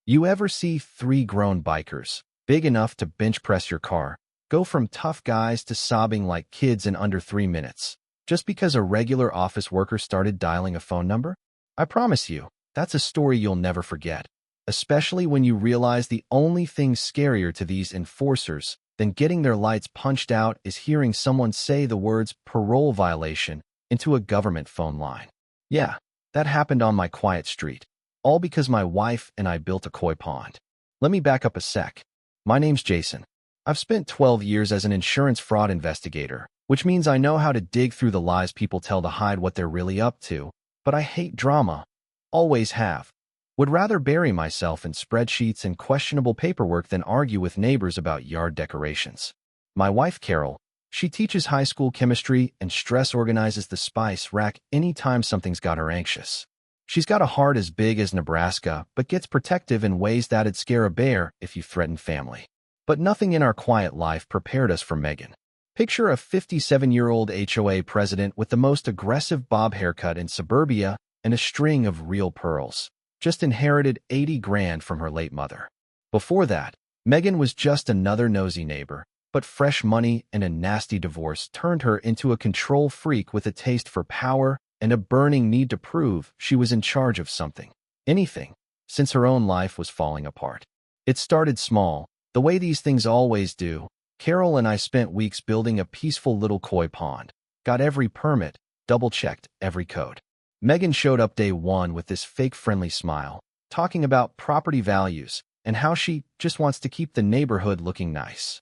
You ever see three grown bikers, big enough to bench press your car, go from tough guys to sobbing like kids in under 3 minutes, just because a regular office worker started dialing a phone number? I promise you, that's a story you'll never forget, especially when you realize the only thing scarier to these enforcers than getting their lights punched out is hearing someone say the words parole violation into a government phone line. Yeah, that happened on my quiet street, all because my wife and I built a koi pond. Let me back up a sec. My name's Jason. I've spent 12 years as an insurance fraud investigator, which means I know how to dig through the lies people tell to hide what they're really up to, but I hate drama. Always have. Would rather bury myself in spreadsheets and questionable paperwork than argue with neighbors about yard decorations. My wife, Carol, she teaches high school chemistry and stress organizes the spice rack anytime something's got her anxious. She's got a heart as big as Nebraska, but gets protective in ways that'd scare a bear if you threatened family. But nothing in our quiet life prepared us for Megan. Picture a 57-year-old HOA president with the most aggressive bob haircut in suburbia and a string of real pearls. Just inherited 80 grand from her late mother. Before that, Megan was just another nosy neighbor, but fresh money and a nasty divorce turned her into a control freak with a taste for power and a burning need to prove she was in charge of something, anything, since her own life was falling apart. It started small, the way these things always do. Carol and I spent weeks building a peaceful little koi pond, got every permit, double-checked every code. Megan showed up day one with this fake friendly smile, talking about property values and how she just wants to keep the neighborhood looking nice.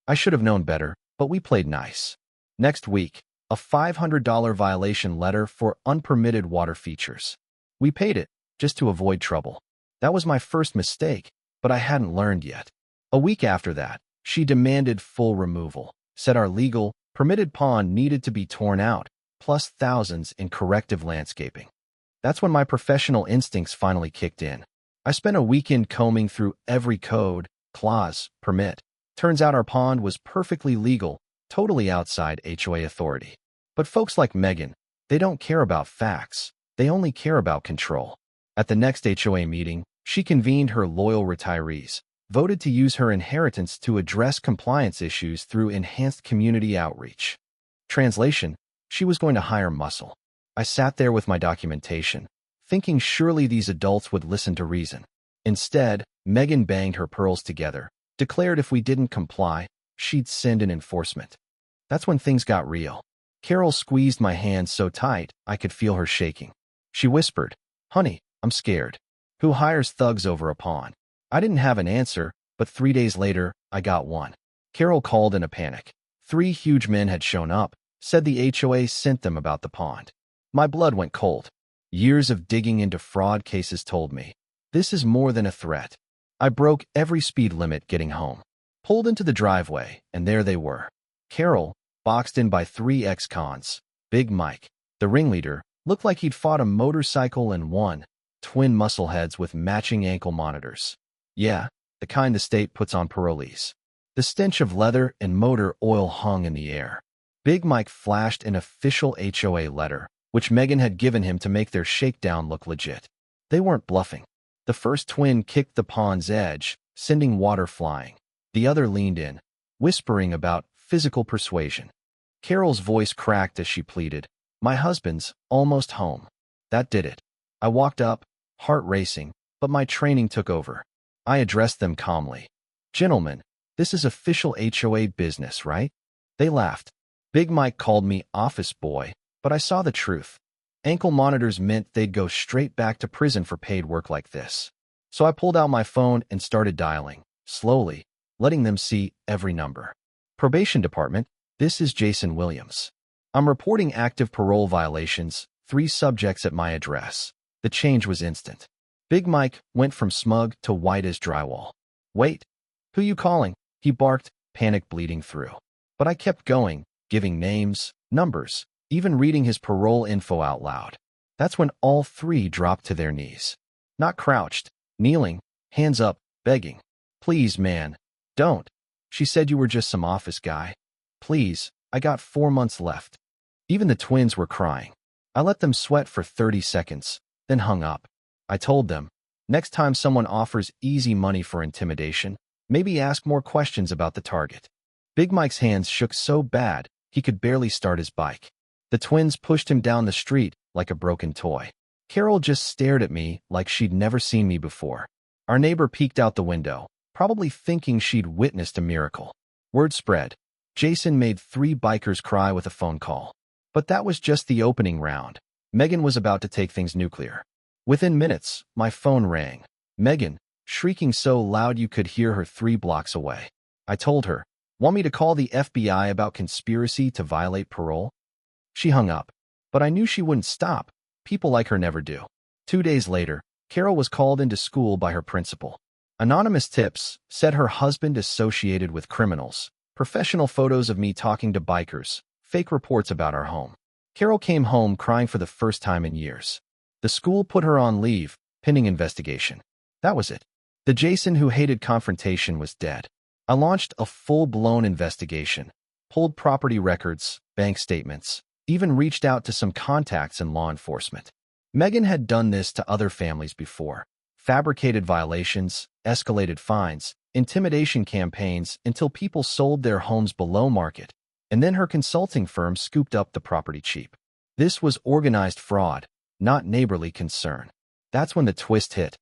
I should have known better, but we played nice. Next week, a $500 violation letter for unpermitted water features. We paid it, just to avoid trouble. That was my first mistake, but I hadn't learned yet. A week after that, she demanded full removal, said our legal, permitted pond needed to be torn out, plus thousands in corrective landscaping. That's when my professional instincts finally kicked in. I spent a weekend combing through every code, clause, permit. Turns out our pond was perfectly legal, totally outside HOA authority. But folks like Megan, they don't care about facts. They only care about control. At the next HOA meeting, she convened her loyal retirees, voted to use her inheritance to address compliance issues through enhanced community outreach. Translation: she was going to hire muscle. I sat there with my documentation, thinking surely these adults would listen to reason. Instead, Megan banged her pearls together, declared if we didn't comply, she'd send an enforcement. That's when things got real. Carol squeezed my hand so tight I could feel her shaking. She whispered, "Honey, I'm scared. Who hires thugs over a pond?" I didn't have an answer, but 3 days later, I got one. Carol called in a panic. 3 huge men had shown up, said the HOA sent them about the pond. My blood went cold. Years of digging into fraud cases told me, this is more than a threat. I broke every speed limit getting home. Pulled into the driveway, and there they were. Carol, boxed in by 3 ex-cons. Big Mike, the ringleader, looked like he'd fought a motorcycle and won. Twin muscleheads with matching ankle monitors. Yeah, the kind the state puts on parolees. The stench of leather and motor oil hung in the air. Big Mike flashed an official HOA letter, which Megan had given him to make their shakedown look legit. They weren't bluffing. The first twin kicked the pond's edge, sending water flying. The other leaned in, whispering about physical persuasion. Carol's voice cracked as she pleaded, "My husband's almost home." That did it. I walked up, heart racing, but my training took over. I addressed them calmly. "Gentlemen, this is official HOA business, right?" They laughed. Big Mike called me office boy, but I saw the truth. Ankle monitors meant they'd go straight back to prison for paid work like this. So I pulled out my phone and started dialing, slowly, letting them see every number. "Probation Department, this is Jason Williams. I'm reporting active parole violations, 3 subjects at my address." The change was instant. Big Mike went from smug to white as drywall. "Wait, who you calling?" he barked, panic bleeding through. But I kept going, giving names, numbers, even reading his parole info out loud. That's when all 3 dropped to their knees. Not crouched, kneeling, hands up, begging. "Please, man, don't. She said you were just some office guy. Please, I got 4 months left." Even the twins were crying. I let them sweat for 30 seconds, then hung up. I told them, Next time someone offers easy money for intimidation, maybe ask more questions about the target. Big Mike's hands shook so bad, he could barely start his bike. The twins pushed him down the street like a broken toy. Carol just stared at me like she'd never seen me before. Our neighbor peeked out the window, probably thinking she'd witnessed a miracle. Word spread. Jason made 3 bikers cry with a phone call. But that was just the opening round. Megan was about to take things nuclear. Within minutes, my phone rang. Megan, shrieking so loud you could hear her 3 blocks away. I told her, "Want me to call the FBI about conspiracy to violate parole?" She hung up. But I knew she wouldn't stop. People like her never do. 2 days later, Carol was called into school by her principal. Anonymous tips said her husband associated with criminals, professional photos of me talking to bikers, fake reports about our home. Carol came home crying for the first time in years. The school put her on leave, pending investigation. That was it. The Jason who hated confrontation was dead. I launched a full-blown investigation, pulled property records, bank statements, even reached out to some contacts in law enforcement. Megan had done this to other families before. Fabricated violations, escalated fines, intimidation campaigns until people sold their homes below market, and then her consulting firm scooped up the property cheap. This was organized fraud, not neighborly concern. That's when the twist hit.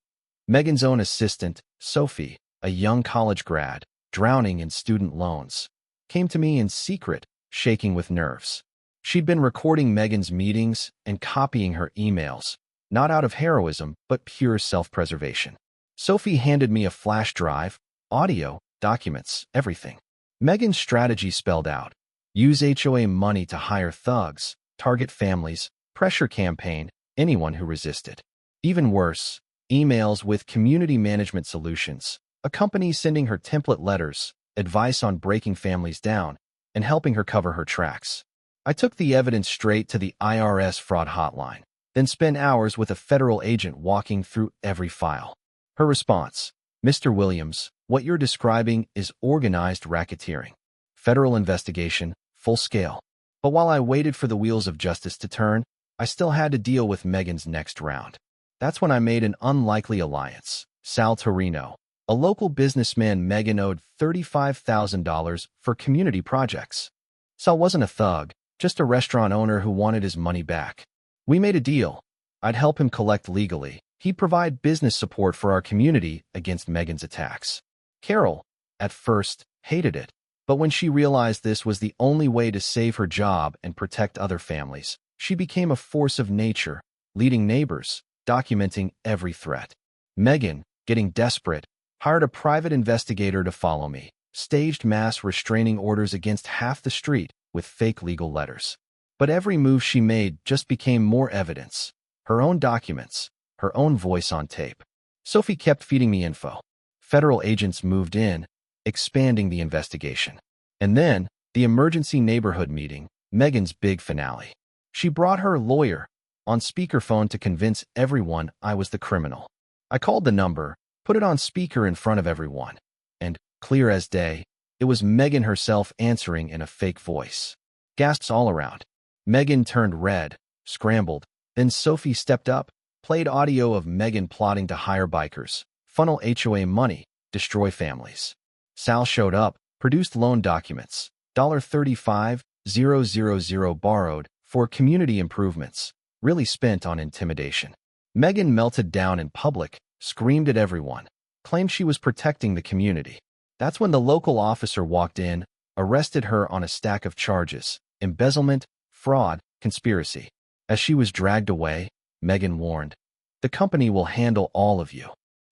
Megan's own assistant, Sophie, a young college grad, drowning in student loans, came to me in secret, shaking with nerves. She'd been recording Megan's meetings and copying her emails, not out of heroism, but pure self-preservation. Sophie handed me a flash drive, audio, documents, everything. Megan's strategy spelled out: use HOA money to hire thugs, target families, pressure campaign, anyone who resisted. Even worse, emails with community management solutions, a company sending her template letters, advice on breaking families down, and helping her cover her tracks. I took the evidence straight to the IRS fraud hotline, then spent hours with a federal agent walking through every file. Her response: "Mr. Williams, what you're describing is organized racketeering. Federal investigation, full scale." But while I waited for the wheels of justice to turn, I still had to deal with Megan's next round. That's when I made an unlikely alliance. Sal Torino, a local businessman Megan owed $35,000 for community projects. Sal wasn't a thug, just a restaurant owner who wanted his money back. We made a deal. I'd help him collect legally. He'd provide business support for our community against Megan's attacks. Carol, at first, hated it. But when she realized this was the only way to save her job and protect other families, she became a force of nature, leading neighbors, documenting every threat. Megan, getting desperate, hired a private investigator to follow me, staged mass restraining orders against half the street with fake legal letters. But every move she made just became more evidence. Her own documents, her own voice on tape. Sophie kept feeding me info. Federal agents moved in, expanding the investigation. And then, the emergency neighborhood meeting, Megan's big finale. She brought her lawyer on speakerphone to convince everyone I was the criminal. I called the number, put it on speaker in front of everyone, and, clear as day, it was Megan herself answering in a fake voice. Gasps all around. Megan turned red, scrambled, then Sophie stepped up, played audio of Megan plotting to hire bikers, funnel HOA money, destroy families. Sal showed up, produced loan documents, $35,000 borrowed for community improvements, really spent on intimidation. Megan melted down in public, screamed at everyone, claimed she was protecting the community. That's when the local officer walked in, arrested her on a stack of charges: embezzlement, fraud, conspiracy. As she was dragged away, Megan warned, "The company will handle all of you."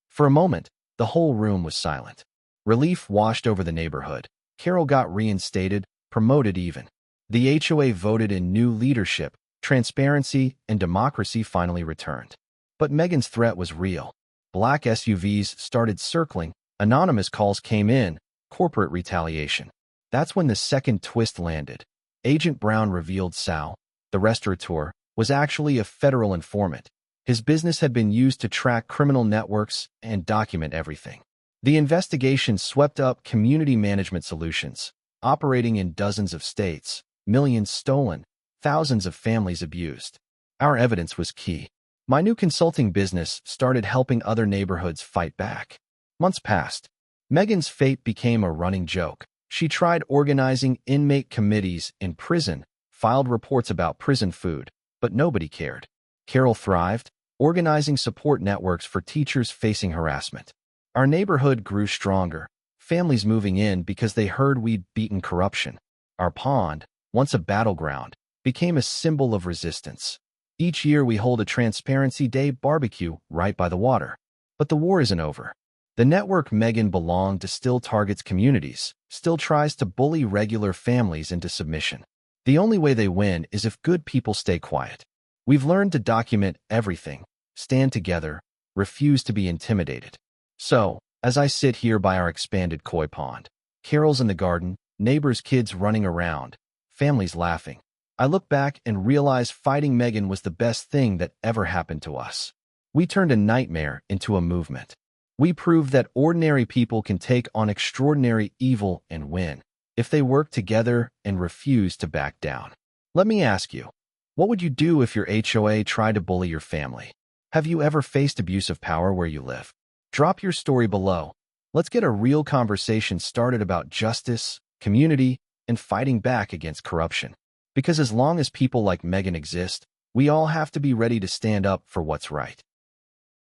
For a moment, the whole room was silent. Relief washed over the neighborhood. Carol got reinstated, promoted even. The HOA voted in new leadership, transparency and democracy finally returned. But Megan's threat was real. Black SUVs started circling, anonymous calls came in, corporate retaliation. That's when the second twist landed. Agent Brown revealed Sal, the restaurateur, was actually a federal informant. His business had been used to track criminal networks and document everything. The investigation swept up community management solutions, operating in dozens of states, millions stolen, thousands of families abused. Our evidence was key. My new consulting business started helping other neighborhoods fight back. Months passed. Megan's fate became a running joke. She tried organizing inmate committees in prison, filed reports about prison food, but nobody cared. Carol thrived, organizing support networks for teachers facing harassment. Our neighborhood grew stronger, families moving in because they heard we'd beaten corruption. Our pond, once a battleground, became a symbol of resistance. Each year we hold a Transparency Day barbecue right by the water. But the war isn't over. The network Megan belonged to still targets communities, still tries to bully regular families into submission. The only way they win is if good people stay quiet. We've learned to document everything, stand together, refuse to be intimidated. So, as I sit here by our expanded koi pond, Carol's in the garden, neighbors' kids running around, families laughing, I look back and realize fighting Megan was the best thing that ever happened to us. We turned a nightmare into a movement. We proved that ordinary people can take on extraordinary evil and win, if they work together and refuse to back down. Let me ask you, what would you do if your HOA tried to bully your family? Have you ever faced abuse of power where you live? Drop your story below. Let's get a real conversation started about justice, community, and fighting back against corruption. Because as long as people like Megan exist, we all have to be ready to stand up for what's right.